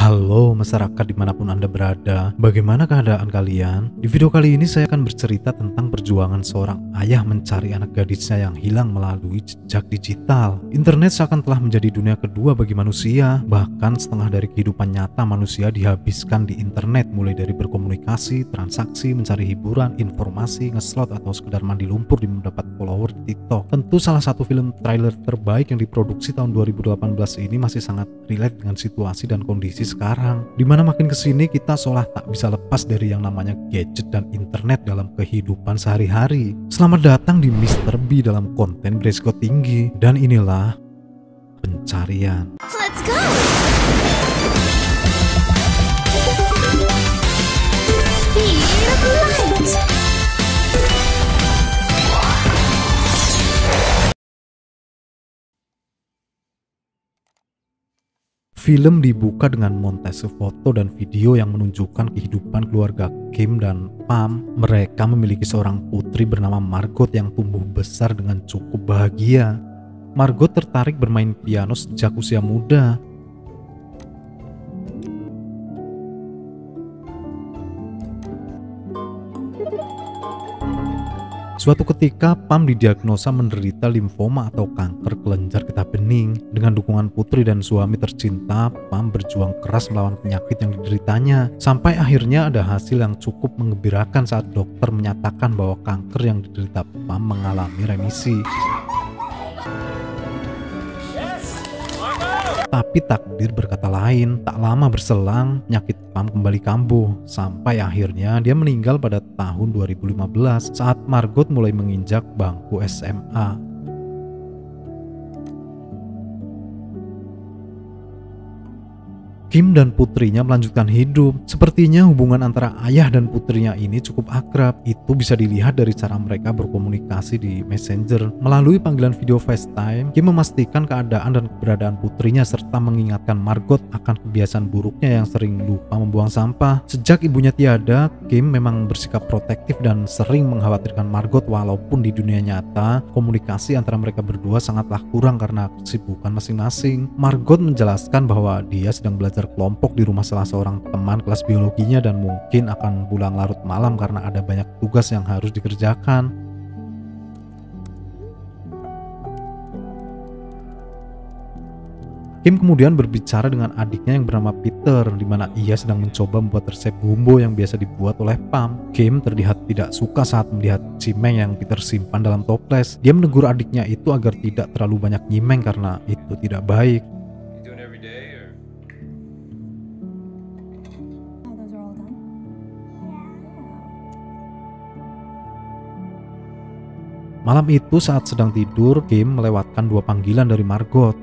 Halo masyarakat dimanapun Anda berada, bagaimana keadaan kalian? Di video kali ini saya akan bercerita tentang perjuangan seorang ayah mencari anak gadisnya yang hilang melalui jejak digital. Internet seakan telah menjadi dunia kedua bagi manusia, bahkan setengah dari kehidupan nyata manusia dihabiskan di internet, mulai dari berkomunikasi, transaksi, mencari hiburan, informasi, ngeslot, atau sekedar mandi lumpur demi mendapat follower di TikTok. Tentu salah satu film trailer terbaik yang diproduksi tahun 2018 ini masih sangat relate dengan situasi dan kondisi sekarang, dimana makin kesini kita seolah tak bisa lepas dari yang namanya gadget dan internet dalam kehidupan sehari-hari. Selamat datang di Mr. B dalam konten beresiko tinggi, dan inilah pencarian. Let's go! Speed of light! Film dibuka dengan montase foto dan video yang menunjukkan kehidupan keluarga Kim dan Pam. Mereka memiliki seorang putri bernama Margot yang tumbuh besar dengan cukup bahagia. Margot tertarik bermain piano sejak usia muda. Suatu ketika, Pam didiagnosa menderita limfoma atau kanker kelenjar getah bening. Dengan dukungan putri dan suami tercinta, Pam berjuang keras melawan penyakit yang dideritanya. Sampai akhirnya ada hasil yang cukup menggembirakan saat dokter menyatakan bahwa kanker yang diderita Pam mengalami remisi. Tapi takdir berkata lain. Tak lama berselang, penyakit Pam kembali kambuh. Sampai akhirnya dia meninggal pada tahun 2015 saat Margot mulai menginjak bangku SMA. Kim dan putrinya melanjutkan hidup. Sepertinya hubungan antara ayah dan putrinya ini cukup akrab. Itu bisa dilihat dari cara mereka berkomunikasi di Messenger. Melalui panggilan video FaceTime, Kim memastikan keadaan dan keberadaan putrinya serta mengingatkan Margot akan kebiasaan buruknya yang sering lupa membuang sampah. Sejak ibunya tiada, Kim memang bersikap protektif dan sering mengkhawatirkan Margot, walaupun di dunia nyata komunikasi antara mereka berdua sangatlah kurang karena kesibukan masing-masing. Margot menjelaskan bahwa dia sedang belajar kelompok di rumah salah seorang teman kelas biologinya dan mungkin akan pulang larut malam karena ada banyak tugas yang harus dikerjakan. Kim kemudian berbicara dengan adiknya yang bernama Peter, di mana ia sedang mencoba membuat resep gumbo yang biasa dibuat oleh Pam. Kim terlihat tidak suka saat melihat cimeng yang Peter simpan dalam toples. Dia menegur adiknya itu agar tidak terlalu banyak nyimeng karena itu tidak baik. Malam itu saat sedang tidur, Kim melewatkan dua panggilan dari Margot.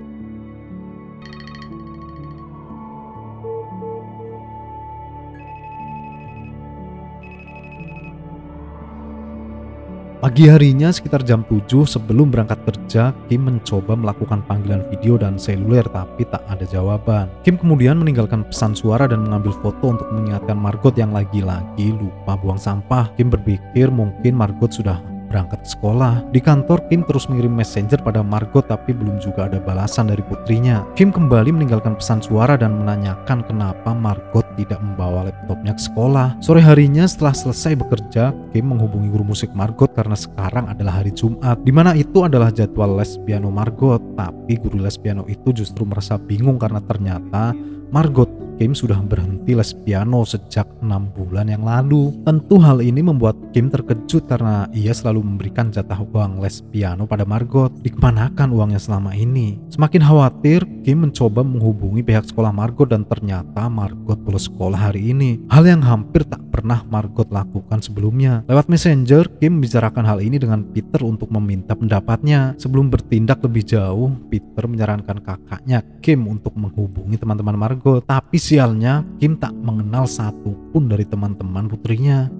Pagi harinya sekitar jam 7 sebelum berangkat kerja, Kim mencoba melakukan panggilan video dan seluler tapi tak ada jawaban. Kim kemudian meninggalkan pesan suara dan mengambil foto untuk mengingatkan Margot yang lagi-lagi lupa buang sampah. Kim berpikir mungkin Margot sudah berangkat ke sekolah. Di kantor, Kim terus mengirim messenger pada Margot tapi belum juga ada balasan dari putrinya. Kim kembali meninggalkan pesan suara dan menanyakan kenapa Margot tidak membawa laptopnya ke sekolah. Sore harinya setelah selesai bekerja, Kim menghubungi guru musik Margot karena sekarang adalah hari Jumat, di mana itu adalah jadwal les piano Margot. Tapi guru les piano itu justru merasa bingung karena ternyata Margot Kim sudah berhenti les piano sejak 6 bulan yang lalu. Tentu hal ini membuat Kim terkejut karena ia selalu memberikan jatah uang les piano pada Margot. Dikemanakan uangnya selama ini? Semakin khawatir, Kim mencoba menghubungi pihak sekolah Margot dan ternyata Margot bolos sekolah hari ini. Hal yang hampir tak pernah Margot lakukan sebelumnya. Lewat Messenger, Kim membicarakan hal ini dengan Peter untuk meminta pendapatnya. Sebelum bertindak lebih jauh, Peter menyarankan kakaknya Kim untuk menghubungi teman-teman Margot. Tapi sialnya, Kim tak mengenal satu pun dari teman-teman putrinya.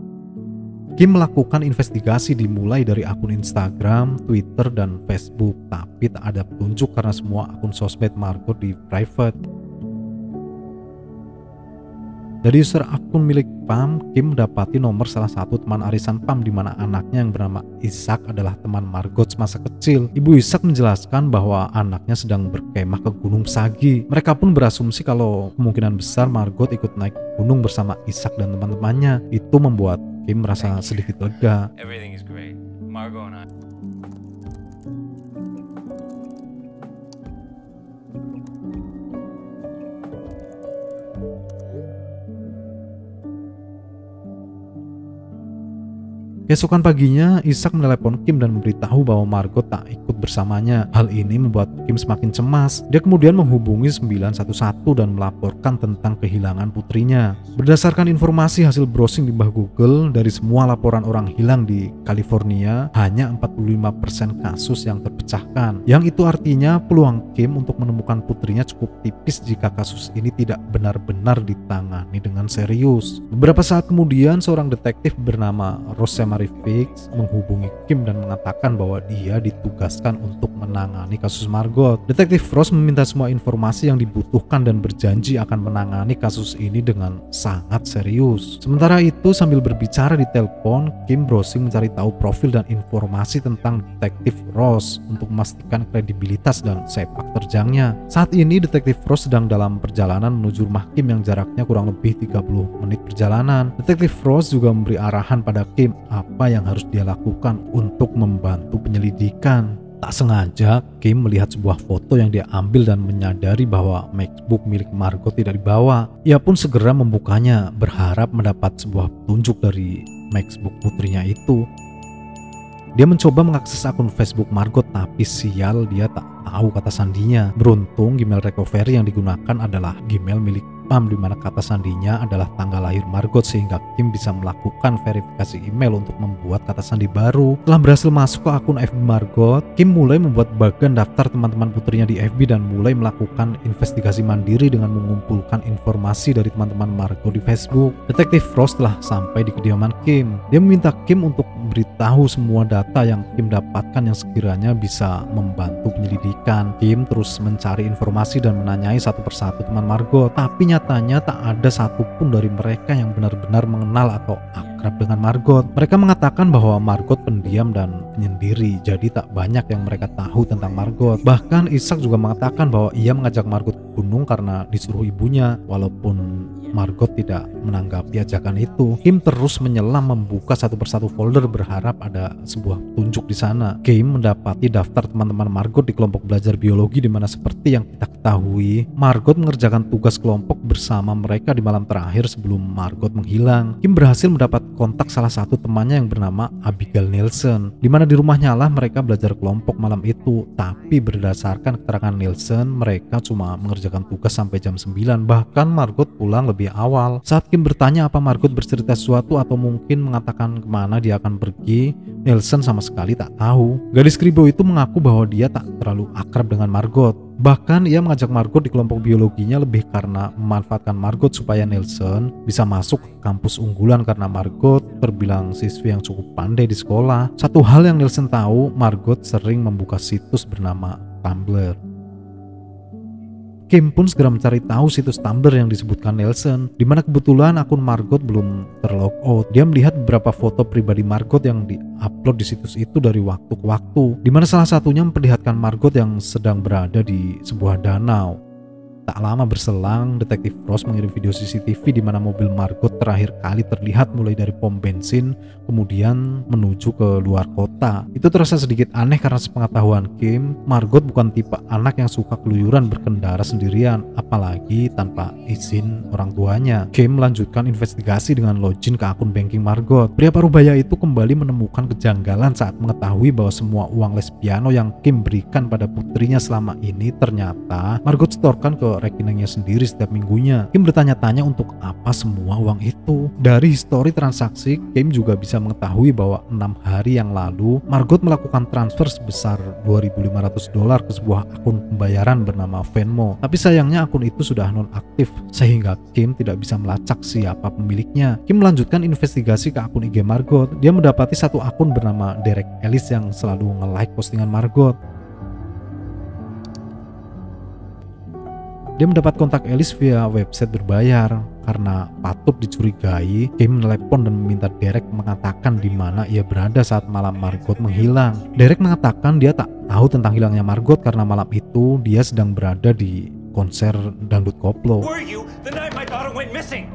Kim melakukan investigasi dimulai dari akun Instagram, Twitter, dan Facebook, tapi tak ada petunjuk karena semua akun sosmed Margot di private. Dari user akun milik Pam, Kim mendapati nomor salah satu teman arisan Pam di mana anaknya yang bernama Ishak adalah teman Margot semasa kecil. Ibu Ishak menjelaskan bahwa anaknya sedang berkemah ke Gunung Psagi. Mereka pun berasumsi kalau kemungkinan besar Margot ikut naik gunung bersama Ishak dan teman-temannya. Itu membuat Kim merasa sedikit lega. Everything is great. Margot and I. Keesokan paginya, Ishak menelepon Kim dan memberitahu bahwa Margot tak ikut bersamanya. Hal ini membuat Kim semakin cemas. Dia kemudian menghubungi 911 dan melaporkan tentang kehilangan putrinya. Berdasarkan informasi hasil browsing di bawah Google, dari semua laporan orang hilang di California, hanya 45% kasus yang terpecahkan. Yang itu artinya peluang Kim untuk menemukan putrinya cukup tipis jika kasus ini tidak benar-benar ditangani dengan serius. Beberapa saat kemudian, seorang detektif bernama Rosemary Fix menghubungi Kim dan mengatakan bahwa dia ditugaskan untuk menangani kasus Margot. Detektif Frost meminta semua informasi yang dibutuhkan dan berjanji akan menangani kasus ini dengan sangat serius. Sementara itu, sambil berbicara di telepon, Kim browsing mencari tahu profil dan informasi tentang detektif Frost untuk memastikan kredibilitas dan sepak terjangnya. Saat ini detektif Frost sedang dalam perjalanan menuju rumah Kim yang jaraknya kurang lebih 30 menit perjalanan. Detektif Frost juga memberi arahan pada Kim apa yang harus dia lakukan untuk membantu penyelidikan. Tak sengaja, Kim melihat sebuah foto yang dia ambil dan menyadari bahwa MacBook milik Margot tidak dibawa. Ia pun segera membukanya, berharap mendapat sebuah petunjuk dari MacBook putrinya itu. Dia mencoba mengakses akun Facebook Margot, tapi sial, dia tak tahu kata sandinya. Beruntung Gmail recovery yang digunakan adalah Gmail milik Pam, di mana kata sandinya adalah tanggal lahir Margot, sehingga Kim bisa melakukan verifikasi email untuk membuat kata sandi baru. Setelah berhasil masuk ke akun FB Margot, Kim mulai membuat bagan daftar teman-teman putrinya di FB dan mulai melakukan investigasi mandiri dengan mengumpulkan informasi dari teman-teman Margot di Facebook. Detektif Frost telah sampai di kediaman Kim. Dia meminta Kim untuk memberitahu semua data yang Kim dapatkan yang sekiranya bisa membantu penyelidikan. Kim terus mencari informasi dan menanyai satu persatu teman Margot, tapi nyatanya tak ada satupun dari mereka yang benar-benar mengenal atau akrab dengan Margot. Mereka mengatakan bahwa Margot pendiam dan penyendiri, jadi tak banyak yang mereka tahu tentang Margot. Bahkan Ishak juga mengatakan bahwa ia mengajak Margot ke gunung karena disuruh ibunya, walaupun Margot tidak menanggapi ajakan itu. Kim terus menyelam membuka satu persatu folder berharap ada sebuah petunjuk di sana. Kim mendapati daftar teman-teman Margot di kelompok belajar biologi, di mana seperti yang kita ketahui, Margot mengerjakan tugas kelompok bersama mereka di malam terakhir sebelum Margot menghilang. Kim berhasil mendapat kontak salah satu temannya yang bernama Abigail Nielsen, di mana di rumahnya lah mereka belajar kelompok malam itu. Tapi berdasarkan keterangan Nielsen, mereka cuma mengerjakan tugas sampai jam 9. Bahkan Margot pulang lebih awal. Saat Kim bertanya apa Margot bercerita sesuatu atau mungkin mengatakan kemana dia akan pergi, Nielsen sama sekali tak tahu. Gadis kribo itu mengaku bahwa dia tak terlalu akrab dengan Margot. Bahkan ia mengajak Margot di kelompok biologinya lebih karena memanfaatkan Margot supaya Nielsen bisa masuk ke kampus unggulan, karena Margot terbilang siswi yang cukup pandai di sekolah. Satu hal yang Nielsen tahu, Margot sering membuka situs bernama Tumblr. Kim pun segera mencari tahu situs Tumblr yang disebutkan Nielsen, di mana kebetulan akun Margot belum terlogout. Dia melihat beberapa foto pribadi Margot yang diupload di situs itu dari waktu ke waktu, di mana salah satunya memperlihatkan Margot yang sedang berada di sebuah danau. Tak lama berselang, detektif Frost mengirim video CCTV di mana mobil Margot terakhir kali terlihat mulai dari pom bensin kemudian menuju ke luar kota. Itu terasa sedikit aneh karena sepengetahuan Kim, Margot bukan tipe anak yang suka keluyuran berkendara sendirian, apalagi tanpa izin orang tuanya. Kim melanjutkan investigasi dengan login ke akun banking Margot. Pria parubaya itu kembali menemukan kejanggalan saat mengetahui bahwa semua uang les piano yang Kim berikan pada putrinya selama ini ternyata Margot setorkan ke rekeningnya sendiri setiap minggunya. Kim bertanya-tanya untuk apa semua uang itu. Dari histori transaksi, Kim juga bisa mengetahui bahwa 6 hari yang lalu Margot melakukan transfer sebesar $2.500 ke sebuah akun pembayaran bernama Venmo. Tapi sayangnya akun itu sudah nonaktif sehingga Kim tidak bisa melacak siapa pemiliknya. Kim melanjutkan investigasi ke akun IG Margot. Dia mendapati satu akun bernama Derek Ellis yang selalu nge-like postingan Margot. Dia mendapat kontak Alice via website berbayar. Karena patut dicurigai, Kim menelepon dan meminta Derek mengatakan di mana ia berada saat malam Margot menghilang. Derek mengatakan dia tak tahu tentang hilangnya Margot karena malam itu dia sedang berada di konser dangdut koplo. Were you the night my daughter went missing?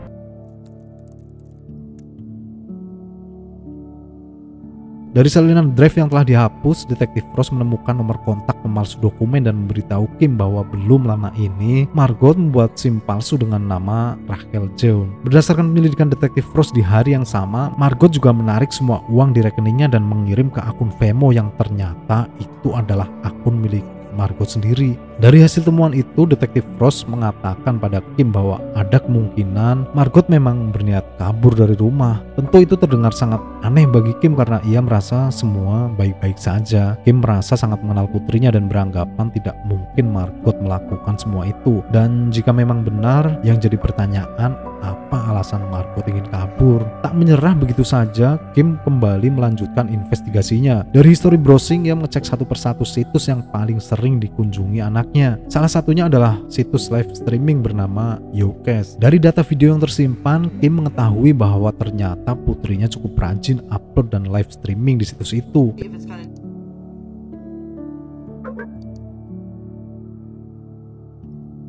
Dari salinan drive yang telah dihapus, Detektif Frost menemukan nomor kontak pemalsu dokumen dan memberitahu Kim bahwa belum lama ini Margot membuat SIM palsu dengan nama Rachel Jones. Berdasarkan penyelidikan Detektif Frost di hari yang sama, Margot juga menarik semua uang di rekeningnya dan mengirim ke akun Venmo yang ternyata itu adalah akun milik Margot sendiri. Dari hasil temuan itu, Detektif Frost mengatakan pada Kim bahwa ada kemungkinan Margot memang berniat kabur dari rumah. Tentu itu terdengar sangat aneh bagi Kim karena ia merasa semua baik-baik saja. Kim merasa sangat mengenal putrinya dan beranggapan tidak mungkin Margot melakukan semua itu. Dan jika memang benar, yang jadi pertanyaan, apa alasan Margot ingin kabur? Tak menyerah begitu saja, Kim kembali melanjutkan investigasinya. Dari history browsing, ia mengecek satu persatu situs yang paling sering dikunjungi anaknya. Salah satunya adalah situs live streaming bernama Yocast. Dari data video yang tersimpan, Kim mengetahui bahwa ternyata putrinya cukup rajin upload dan live streaming di situs itu.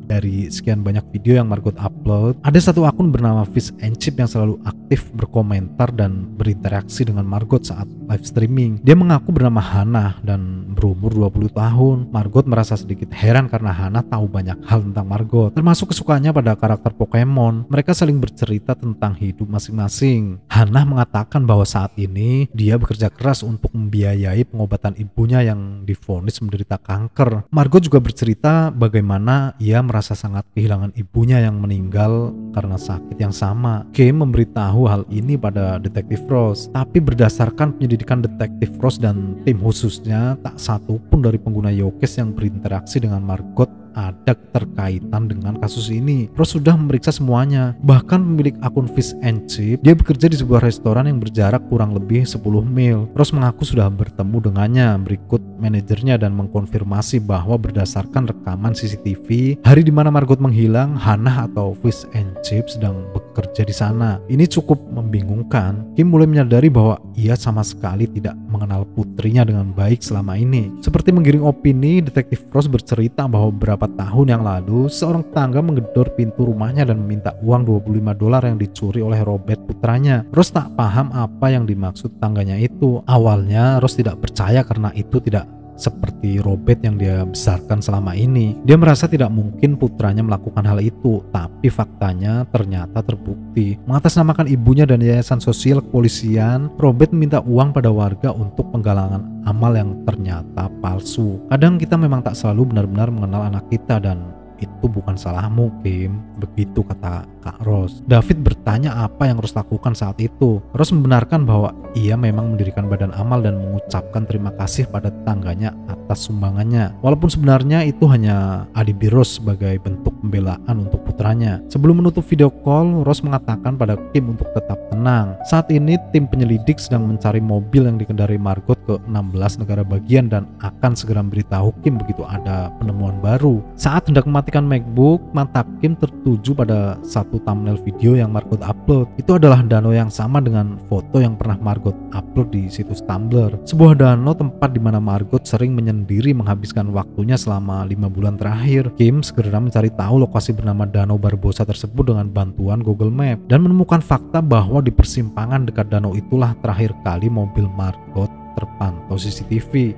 Dari sekian banyak video yang Margot upload, ada satu akun bernama Fish and Chip yang selalu aktif berkomentar dan berinteraksi dengan Margot saat live streaming. Dia mengaku bernama Hannah dan berumur 20 tahun. Margot merasa sedikit heran karena Hannah tahu banyak hal tentang Margot, termasuk kesukaannya pada karakter Pokemon. Mereka saling bercerita tentang hidup masing-masing. Hannah mengatakan bahwa saat ini dia bekerja keras untuk membiayai pengobatan ibunya yang divonis menderita kanker. Margot juga bercerita bagaimana ia merasa sangat kehilangan ibunya yang meninggal karena sakit yang sama. Kim memberitahu hal ini pada Detektif Frost, tapi berdasarkan penyelidikan Detektif Frost dan tim khususnya, tak satu pun dari pengguna Yocast yang berinteraksi dengan Margot ada keterkaitan dengan kasus ini. Frost sudah memeriksa semuanya. Bahkan pemilik akun Fish and Chip, dia bekerja di sebuah restoran yang berjarak kurang lebih 10 mil. Frost mengaku sudah bertemu dengannya, berikut manajernya, dan mengkonfirmasi bahwa berdasarkan rekaman CCTV, hari di mana Margot menghilang, Hannah atau Fish and Chip sedang bekerja di sana. Ini cukup membingungkan. Kim mulai menyadari bahwa ia sama sekali tidak mengenal putrinya dengan baik selama ini. Seperti menggiring opini, Detektif Frost bercerita bahwa beberapa tahun yang lalu, seorang tetangga menggedor pintu rumahnya dan meminta uang $25 yang dicuri oleh Robert, putranya. Rose tak paham apa yang dimaksud tetangganya itu. Awalnya Rose tidak percaya karena itu tidak seperti Robert yang dia besarkan selama ini. Dia merasa tidak mungkin putranya melakukan hal itu, tapi faktanya ternyata terbukti. Mengatasnamakan ibunya dan yayasan sosial kepolisian, Robert meminta uang pada warga untuk penggalangan amal yang ternyata palsu. Kadang kita memang tak selalu benar-benar mengenal anak kita dan itu bukan salahmu, Kim. Begitu kata Kak Rose. David bertanya apa yang Rose lakukan saat itu. Rose membenarkan bahwa ia memang mendirikan badan amal dan mengucapkan terima kasih pada tetangganya atas sumbangannya. Walaupun sebenarnya itu hanya alibi Rose sebagai bentuk pembelaan untuk putranya. Sebelum menutup video call, Rose mengatakan pada Kim untuk tetap tenang. Saat ini tim penyelidik sedang mencari mobil yang dikendarai Margot ke 16 negara bagian dan akan segera memberitahu Kim begitu ada penemuan baru. Saat hendak mematikan MacBook, mata Kim tertuju pada satu thumbnail video yang Margot upload. Itu adalah danau yang sama dengan foto yang pernah Margot upload di situs Tumblr. Sebuah danau tempat di mana Margot sering menyendiri menghabiskan waktunya selama 5 bulan terakhir. Kim segera mencari tahu lokasi bernama Danau Barbosa tersebut dengan bantuan Google Map dan menemukan fakta bahwa di persimpangan dekat danau itulah terakhir kali mobil Margot terpantau CCTV.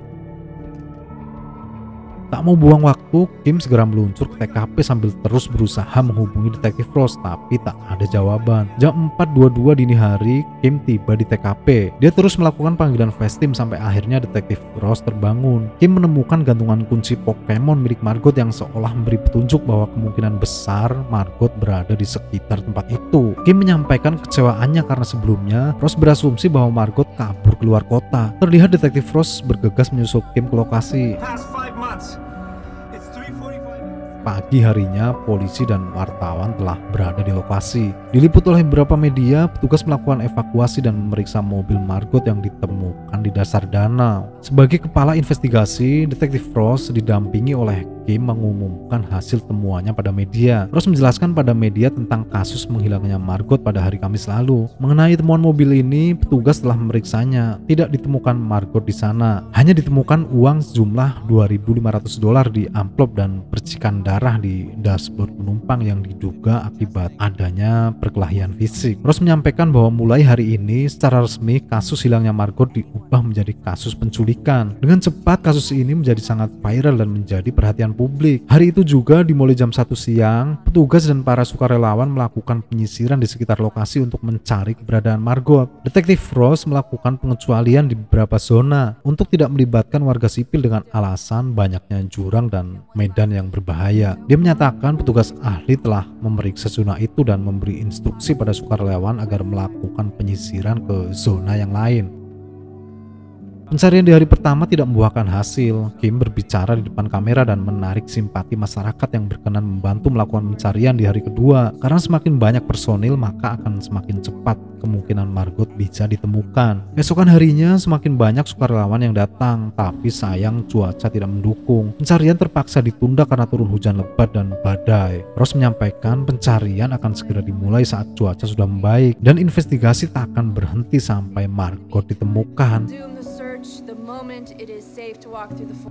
Tak mau buang waktu, Kim segera meluncur ke TKP sambil terus berusaha menghubungi Detektif Frost, tapi tak ada jawaban. Jam 4.22 dini hari, Kim tiba di TKP. Dia terus melakukan panggilan FaceTime sampai akhirnya Detektif Frost terbangun. Kim menemukan gantungan kunci Pokemon milik Margot yang seolah memberi petunjuk bahwa kemungkinan besar Margot berada di sekitar tempat itu. Kim menyampaikan kecewaannya karena sebelumnya Frost berasumsi bahwa Margot kabur keluar kota. Terlihat Detektif Frost bergegas menyusul Kim ke lokasi. Pagi harinya, polisi dan wartawan telah berada di lokasi. Diliput oleh beberapa media, petugas melakukan evakuasi dan memeriksa mobil Margot yang ditemukan di dasar danau. Sebagai kepala investigasi, Detektif Frost didampingi oleh Kim mengumumkan hasil temuannya pada media. Ross menjelaskan pada media tentang kasus menghilangnya Margot pada hari Kamis lalu. Mengenai temuan mobil ini, petugas telah memeriksanya. Tidak ditemukan Margot di sana. Hanya ditemukan uang sejumlah $2.500 di amplop dan percikan darah di dashboard penumpang yang diduga akibat adanya perkelahian fisik. Ross menyampaikan bahwa mulai hari ini secara resmi kasus hilangnya Margot diubah menjadi kasus penculikan. Dengan cepat kasus ini menjadi sangat viral dan menjadi perhatian publik. Hari itu juga dimulai jam 1 siang, petugas dan para sukarelawan melakukan penyisiran di sekitar lokasi untuk mencari keberadaan Margot. Detektif Ross melakukan pengecualian di beberapa zona untuk tidak melibatkan warga sipil dengan alasan banyaknya jurang dan medan yang berbahaya. Dia menyatakan petugas ahli telah memeriksa zona itu dan memberi instruksi pada sukarelawan agar melakukan penyisiran ke zona yang lain. Pencarian di hari pertama tidak membuahkan hasil. Kim berbicara di depan kamera dan menarik simpati masyarakat yang berkenan membantu melakukan pencarian di hari kedua. Karena semakin banyak personil, maka akan semakin cepat kemungkinan Margot bisa ditemukan. Esokan harinya semakin banyak sukarelawan yang datang, tapi sayang cuaca tidak mendukung. Pencarian terpaksa ditunda karena turun hujan lebat dan badai. Ross menyampaikan pencarian akan segera dimulai saat cuaca sudah membaik dan investigasi tak akan berhenti sampai Margot ditemukan.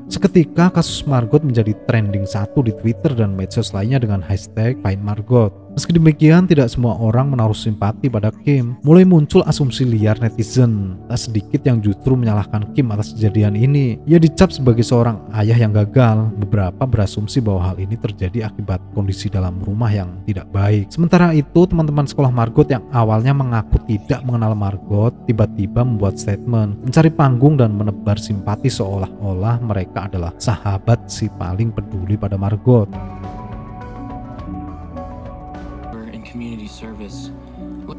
Seketika kasus Margot menjadi trending 1 di Twitter dan medsos lainnya dengan hashtag Find Margot. Meski demikian, tidak semua orang menaruh simpati pada Kim. Mulai muncul asumsi liar netizen. Tak sedikit yang justru menyalahkan Kim atas kejadian ini. Ia dicap sebagai seorang ayah yang gagal. Beberapa berasumsi bahwa hal ini terjadi akibat kondisi dalam rumah yang tidak baik. Sementara itu, teman-teman sekolah Margot yang awalnya mengaku tidak mengenal Margot, tiba-tiba membuat statement, mencari panggung dan menebar simpati seolah-olah mereka adalah sahabat si paling peduli pada Margot.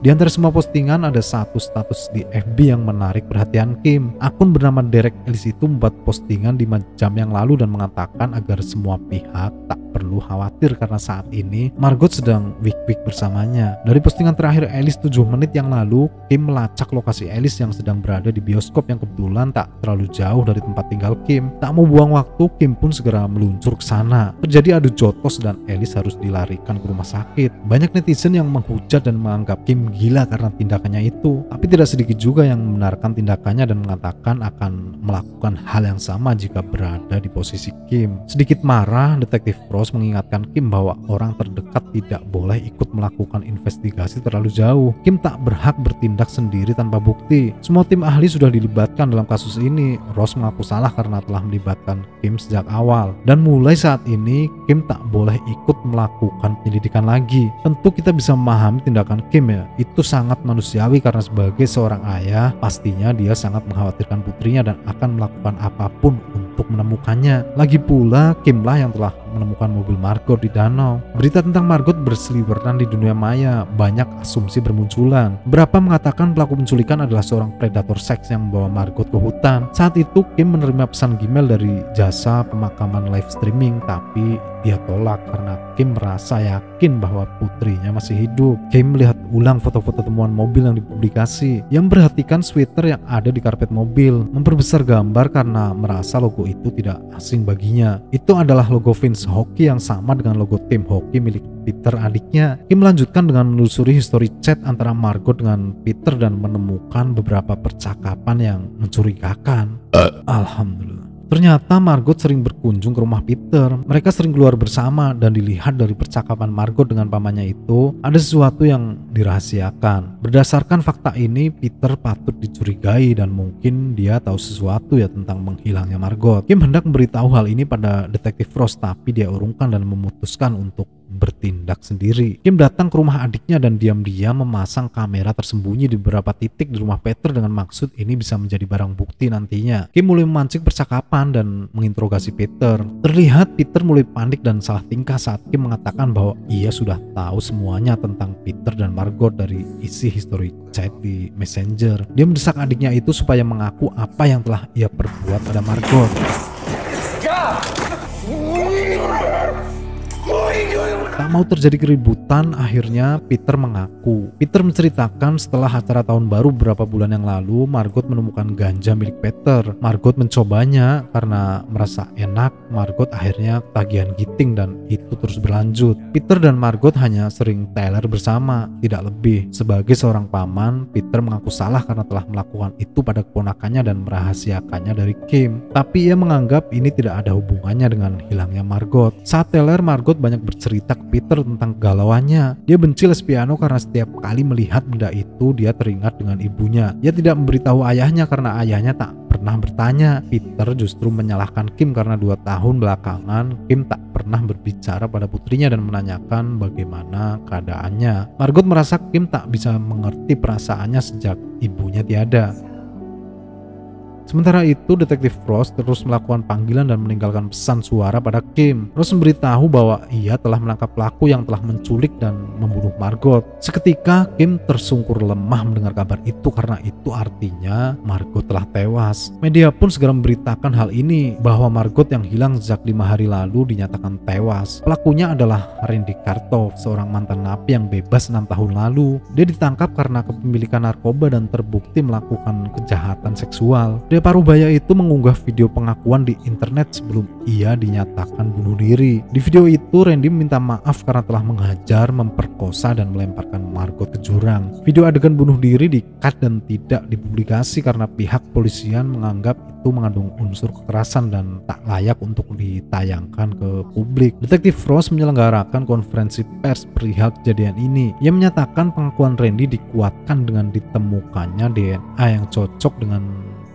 Di antara semua postingan ada satu status di FB yang menarik perhatian Kim. Akun bernama Derek Ellis itu membuat postingan 5 jam yang lalu dan mengatakan agar semua pihak tak perlu khawatir karena saat ini Margot sedang week-week bersamanya. Dari postingan terakhir Ellis 7 menit yang lalu, Kim melacak lokasi Ellis yang sedang berada di bioskop yang kebetulan tak terlalu jauh dari tempat tinggal Kim. Tak mau buang waktu, Kim pun segera meluncur ke sana. Terjadi adu jotos dan Ellis harus dilarikan ke rumah sakit. Banyak netizen yang menghujat dan menganggap Kim gila karena tindakannya itu, tapi tidak sedikit juga yang membenarkan tindakannya dan mengatakan akan melakukan hal yang sama jika berada di posisi Kim. Sedikit marah, Detektif Ross mengingatkan Kim bahwa orang terdekat tidak boleh ikut melakukan investigasi terlalu jauh. Kim tak berhak bertindak sendiri tanpa bukti. Semua tim ahli sudah dilibatkan dalam kasus ini. Ross mengaku salah karena telah melibatkan Kim sejak awal, dan mulai saat ini Kim tak boleh ikut melakukan penyelidikan lagi. Tentu kita bisa memahami tindakan Kim ya. Itu sangat manusiawi karena sebagai seorang ayah pastinya dia sangat mengkhawatirkan putrinya dan akan melakukan apapun untuk menemukannya. Lagi pula Kim lah yang telah menemukan mobil Margot di danau. Berita tentang Margot berseliweran di dunia maya. Banyak asumsi bermunculan. Beberapa mengatakan pelaku penculikan adalah seorang predator seks yang membawa Margot ke hutan. Saat itu Kim menerima pesan Gmail dari jasa pemakaman live streaming, tapi dia tolak karena Kim merasa yakin bahwa putrinya masih hidup. Kim melihat ulang foto-foto temuan mobil yang dipublikasi, yang memperhatikan sweater yang ada di karpet mobil, memperbesar gambar karena merasa logo itu tidak asing baginya. Itu adalah logo Vince Hockey yang sama dengan logo tim hoki milik Peter adiknya. Kim melanjutkan dengan menelusuri history chat antara Margot dengan Peter dan menemukan beberapa percakapan yang mencurigakan. Alhamdulillah. Ternyata Margot sering berkunjung ke rumah Peter. Mereka sering keluar bersama dan dilihat dari percakapan Margot dengan pamannya itu ada sesuatu yang dirahasiakan. Berdasarkan fakta ini, Peter patut dicurigai dan mungkin dia tahu sesuatu ya tentang menghilangnya Margot. Kim hendak memberitahu hal ini pada Detektif Ross, tapi dia urungkan dan memutuskan untuk bertindak sendiri. Kim datang ke rumah adiknya dan diam-diam memasang kamera tersembunyi di beberapa titik di rumah Peter dengan maksud ini bisa menjadi barang bukti nantinya. Kim mulai memancing percakapan dan menginterogasi Peter. Terlihat Peter mulai panik dan salah tingkah saat Kim mengatakan bahwa ia sudah tahu semuanya tentang Peter dan Margot dari isi history chat di Messenger. Dia mendesak adiknya itu supaya mengaku apa yang telah ia perbuat pada Margot. What are you doing? Tak mau terjadi keributan, akhirnya Peter mengaku. Peter menceritakan setelah acara tahun baru beberapa bulan yang lalu, Margot menemukan ganja milik Peter. Margot mencobanya karena merasa enak. Margot akhirnya ketagihan giting dan itu terus berlanjut. Peter dan Margot hanya sering teler bersama, tidak lebih. Sebagai seorang paman, Peter mengaku salah karena telah melakukan itu pada keponakannya dan merahasiakannya dari Kim. Tapi ia menganggap ini tidak ada hubungannya dengan hilangnya Margot. Saat teler, Margot banyak bercerita ke Peter tentang galauannya. Dia benci les piano karena setiap kali melihat benda itu dia teringat dengan ibunya. Dia tidak memberitahu ayahnya karena ayahnya tak pernah bertanya. Peter justru menyalahkan Kim karena 2 tahun belakangan Kim tak pernah berbicara pada putrinya dan menanyakan bagaimana keadaannya. Margot merasa Kim tak bisa mengerti perasaannya sejak ibunya tiada. Sementara itu, Detektif Ross terus melakukan panggilan dan meninggalkan pesan suara pada Kim. Ross memberitahu bahwa ia telah menangkap pelaku yang telah menculik dan membunuh Margot. Seketika, Kim tersungkur lemah mendengar kabar itu karena itu artinya Margot telah tewas. Media pun segera memberitakan hal ini, bahwa Margot yang hilang sejak 5 hari lalu dinyatakan tewas. Pelakunya adalah Randy Kartov, seorang mantan napi yang bebas 6 tahun lalu. Dia ditangkap karena kepemilikan narkoba dan terbukti melakukan kejahatan seksual. Pria Parubaya itu mengunggah video pengakuan di internet sebelum ia dinyatakan bunuh diri. Di video itu, Randy meminta maaf karena telah menghajar, memperkosa, dan melemparkan Margot ke jurang. Video adegan bunuh diri di-cut dan tidak dipublikasi karena pihak polisian menganggap itu mengandung unsur kekerasan dan tak layak untuk ditayangkan ke publik. Detektif Ross menyelenggarakan konferensi pers perihal kejadian ini. Ia menyatakan pengakuan Randy dikuatkan dengan ditemukannya DNA yang cocok dengan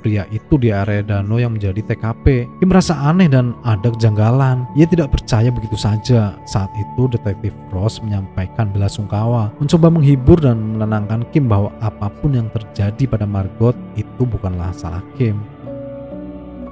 pria itu di area danau yang menjadi TKP. Kim merasa aneh dan ada kejanggalan. Ia tidak percaya begitu saja. Saat itu Detektif Ross menyampaikan belasungkawa, mencoba menghibur dan menenangkan Kim bahwa apapun yang terjadi pada Margot itu bukanlah salah Kim.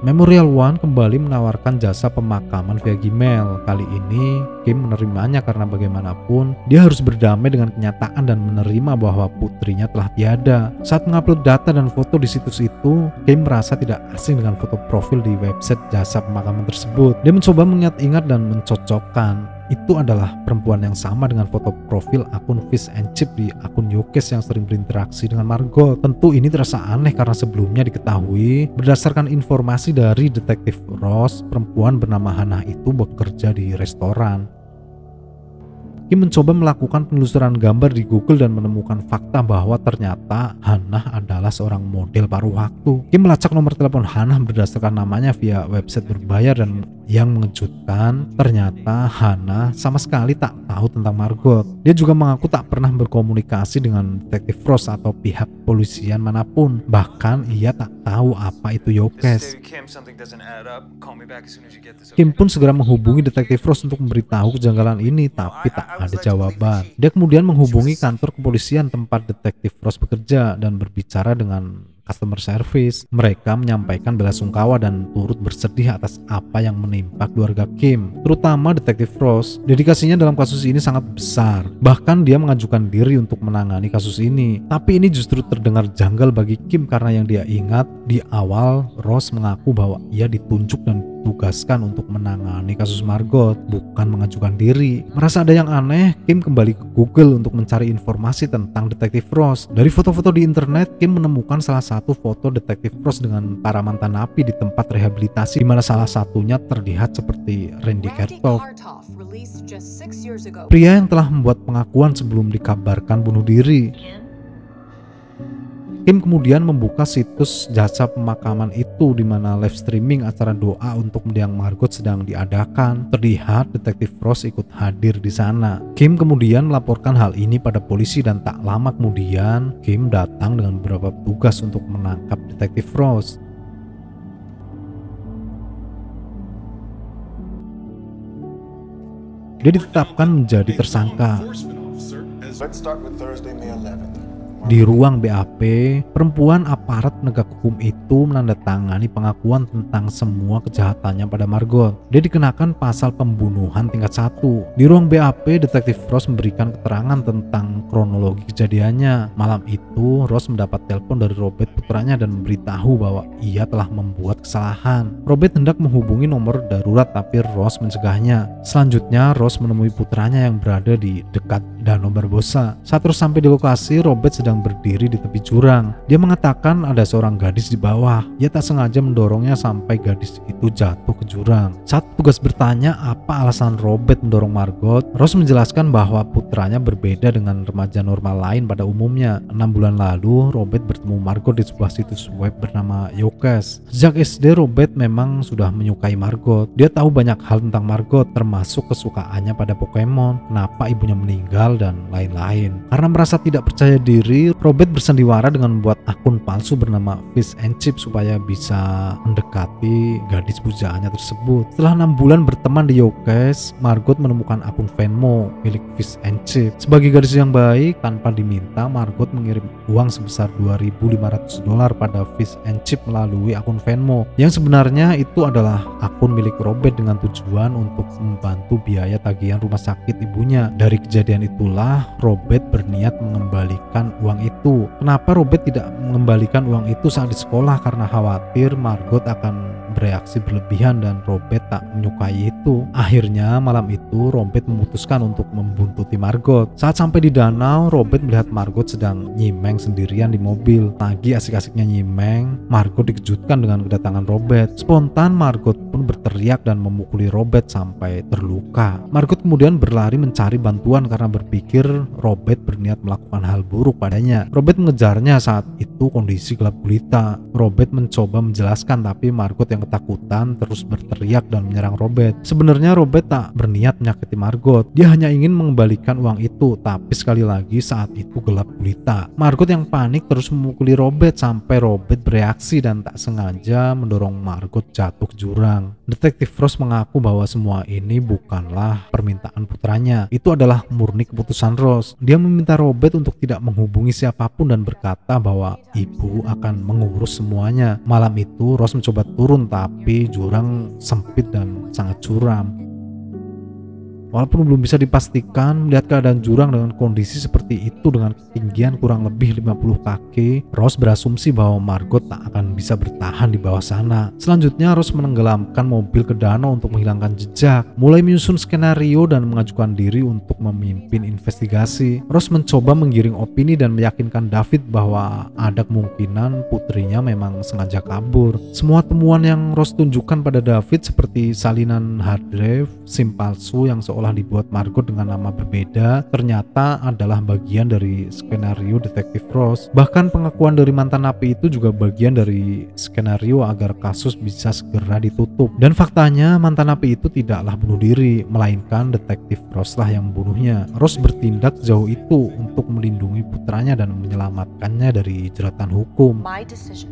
Memorial One kembali menawarkan jasa pemakaman via Gmail. Kali ini Kim menerimanya karena bagaimanapun dia harus berdamai dengan kenyataan dan menerima bahwa putrinya telah tiada. Saat mengupload data dan foto di situs itu, Kim merasa tidak asing dengan foto profil di website jasa pemakaman tersebut. Dia mencoba mengingat-ingat dan mencocokkan. Itu adalah perempuan yang sama dengan foto profil akun Fish and Chip di akun Yokes yang sering berinteraksi dengan Margot. Tentu ini terasa aneh karena sebelumnya diketahui berdasarkan informasi dari Detektif Ross, perempuan bernama Hannah itu bekerja di restoran. Kim mencoba melakukan penelusuran gambar di Google dan menemukan fakta bahwa ternyata Hannah adalah seorang model paruh waktu. Kim melacak nomor telepon Hannah berdasarkan namanya via website berbayar dan yang mengejutkan, ternyata Hannah sama sekali tak tahu tentang Margot. Dia juga mengaku tak pernah berkomunikasi dengan Detektif Ross atau pihak polisian manapun. Bahkan ia tak tahu apa itu Yokes. Kim pun segera menghubungi Detektif Ross untuk memberitahu kejanggalan ini, tapi tak ada jawaban. Dia kemudian menghubungi kantor kepolisian tempat Detektif Ross bekerja dan berbicara dengan customer service. Mereka menyampaikan belasungkawa dan turut bersedih atas apa yang menimpa keluarga Kim, terutama Detektif Ross. Dedikasinya dalam kasus ini sangat besar. Bahkan dia mengajukan diri untuk menangani kasus ini. Tapi ini justru terdengar janggal bagi Kim karena yang dia ingat di awal Ross mengaku bahwa ia ditunjuk dan ditugaskan untuk menangani kasus Margot, bukan mengajukan diri. Merasa ada yang aneh, Kim kembali ke Google untuk mencari informasi tentang Detektif Ross. Dari foto-foto di internet, Kim menemukan salah satu foto Detektif Ross dengan para mantan napi di tempat rehabilitasi, di mana salah satunya terlihat seperti Randy Kartov, pria yang telah membuat pengakuan sebelum dikabarkan bunuh diri. Kim kemudian membuka situs jasa pemakaman itu di mana live streaming acara doa untuk mendiang Margot sedang diadakan. Terlihat Detektif Ross ikut hadir di sana. Kim kemudian melaporkan hal ini pada polisi dan tak lama kemudian Kim datang dengan beberapa petugas untuk menangkap Detektif Ross. Dia ditetapkan menjadi tersangka. Let's start with Thursday, May 11th. Di ruang BAP, perempuan aparat penegak hukum itu menandatangani pengakuan tentang semua kejahatannya pada Margot. Dia dikenakan pasal pembunuhan tingkat 1. Di ruang BAP, Detektif Ross memberikan keterangan tentang kronologi kejadiannya. Malam itu, Ross mendapat telepon dari Robert putranya dan memberitahu bahwa ia telah membuat kesalahan. Robert hendak menghubungi nomor darurat tapi Ross mencegahnya. Selanjutnya, Ross menemui putranya yang berada di dekat Danau Barbosa. Saat Ross sampai di lokasi, Robert sedang berdiri di tepi jurang. Dia mengatakan ada seorang gadis di bawah. Dia tak sengaja mendorongnya sampai gadis itu jatuh ke jurang. Saat petugas bertanya apa alasan Robert mendorong Margot, Ross menjelaskan bahwa putranya berbeda dengan remaja normal lain pada umumnya. 6 bulan lalu, Robert bertemu Margot di sebuah situs web bernama Yokes. Sejak SD, Robert memang sudah menyukai Margot. Dia tahu banyak hal tentang Margot, termasuk kesukaannya pada Pokemon, kenapa ibunya meninggal, dan lain-lain. Karena merasa tidak percaya diri, Robert bersandiwara dengan membuat akun palsu bernama Fish and Chip supaya bisa mendekati gadis pujaannya tersebut. Setelah 6 bulan berteman di Yokes, Margot menemukan akun Venmo milik Fish and Chip. Sebagai gadis yang baik, tanpa diminta, Margot mengirim uang sebesar $2.500 pada Fish and Chip melalui akun Venmo, yang sebenarnya itu adalah akun milik Robert dengan tujuan untuk membantu biaya tagihan rumah sakit ibunya. Dari kejadian itulah Robert berniat mengembalikan uang itu. Kenapa Robert tidak mengembalikan uang itu saat di sekolah? Karena khawatir Margot akan bereaksi berlebihan dan Robert tak menyukai itu. Akhirnya malam itu Robert memutuskan untuk membuntuti Margot. Saat sampai di danau, Robert melihat Margot sedang nyimeng sendirian di mobil. Lagi asik-asiknya nyimeng, Margot dikejutkan dengan kedatangan Robert. Spontan Margot pun berteriak dan memukuli Robert sampai terluka. Margot kemudian berlari mencari bantuan karena berpikir Robert berniat melakukan hal buruk padanya. Robert mengejarnya. Saat itu kondisi gelap gulita. Robert mencoba menjelaskan tapi Margot yang ketakutan terus berteriak dan menyerang Robert. Sebenarnya Robert tak berniat menyakiti Margot. Dia hanya ingin mengembalikan uang itu, tapi sekali lagi saat itu gelap gulita. Margot yang panik terus memukuli Robert sampai Robert bereaksi dan tak sengaja mendorong Margot jatuh ke jurang. Detektif Ross mengaku bahwa semua ini bukanlah permintaan putranya. Itu adalah murni keputusan Ross. Dia meminta Robert untuk tidak menghubungi siapapun dan berkata bahwa ibu akan mengurus semuanya. Malam itu Ross mencoba turun tapi jurang sempit dan sangat curam. Walaupun belum bisa dipastikan, melihat keadaan jurang dengan kondisi seperti itu dengan ketinggian kurang lebih 50 kaki, Ross berasumsi bahwa Margot tak akan bisa bertahan di bawah sana. Selanjutnya, Ross menenggelamkan mobil ke danau untuk menghilangkan jejak, mulai menyusun skenario dan mengajukan diri untuk memimpin investigasi. Ross mencoba menggiring opini dan meyakinkan David bahwa ada kemungkinan putrinya memang sengaja kabur. Semua temuan yang Ross tunjukkan pada David seperti salinan hard drive, SIM palsu yang seolah dibuat Margot dengan nama berbeda, ternyata adalah bagian dari skenario Detektif Ross. Bahkan pengakuan dari mantan napi itu juga bagian dari skenario agar kasus bisa segera ditutup. Dan faktanya mantan napi itu tidaklah bunuh diri, melainkan Detektif Ross lah yang membunuhnya. Ross bertindak sejauh itu untuk melindungi putranya dan menyelamatkannya dari jeratan hukum. My decision.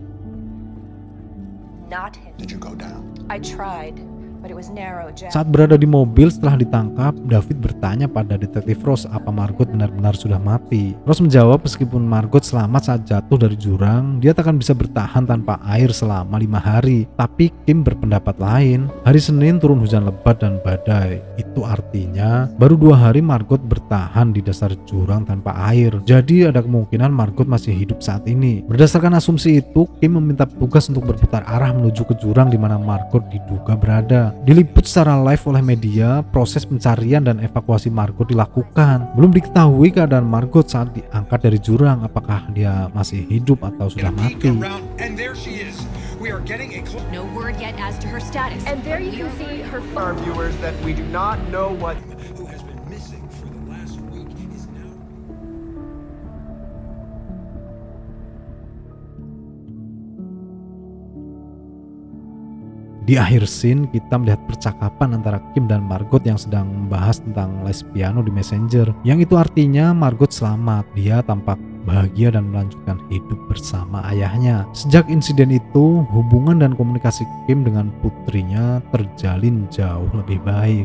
Not him. Did you go down? I tried, but it was narrow, Jack. Saat berada di mobil setelah ditangkap, David bertanya pada Detektif Ross apa Margot benar-benar sudah mati. Ross menjawab meskipun Margot selamat saat jatuh dari jurang, dia tak akan bisa bertahan tanpa air selama 5 hari. Tapi Kim berpendapat lain. Hari Senin turun hujan lebat dan badai. Itu artinya baru 2 hari Margot bertahan di dasar jurang tanpa air. Jadi ada kemungkinan Margot masih hidup saat ini. Berdasarkan asumsi itu, Kim meminta petugas untuk berputar arah menuju ke jurang di mana Margot diduga berada. Diliput secara live oleh media, proses pencarian dan evakuasi Margot dilakukan. Belum diketahui keadaan Margot saat diangkat dari jurang, apakah dia masih hidup atau sudah mati. No word yet as to her status. And there you can see her Our viewers that we do not know what Who has been missing for the last week is now. Di akhir scene, kita melihat percakapan antara Kim dan Margot yang sedang membahas tentang les piano di Messenger. Yang itu artinya Margot selamat. Dia tampak bahagia dan melanjutkan hidup bersama ayahnya. Sejak insiden itu, hubungan dan komunikasi Kim dengan putrinya terjalin jauh lebih baik.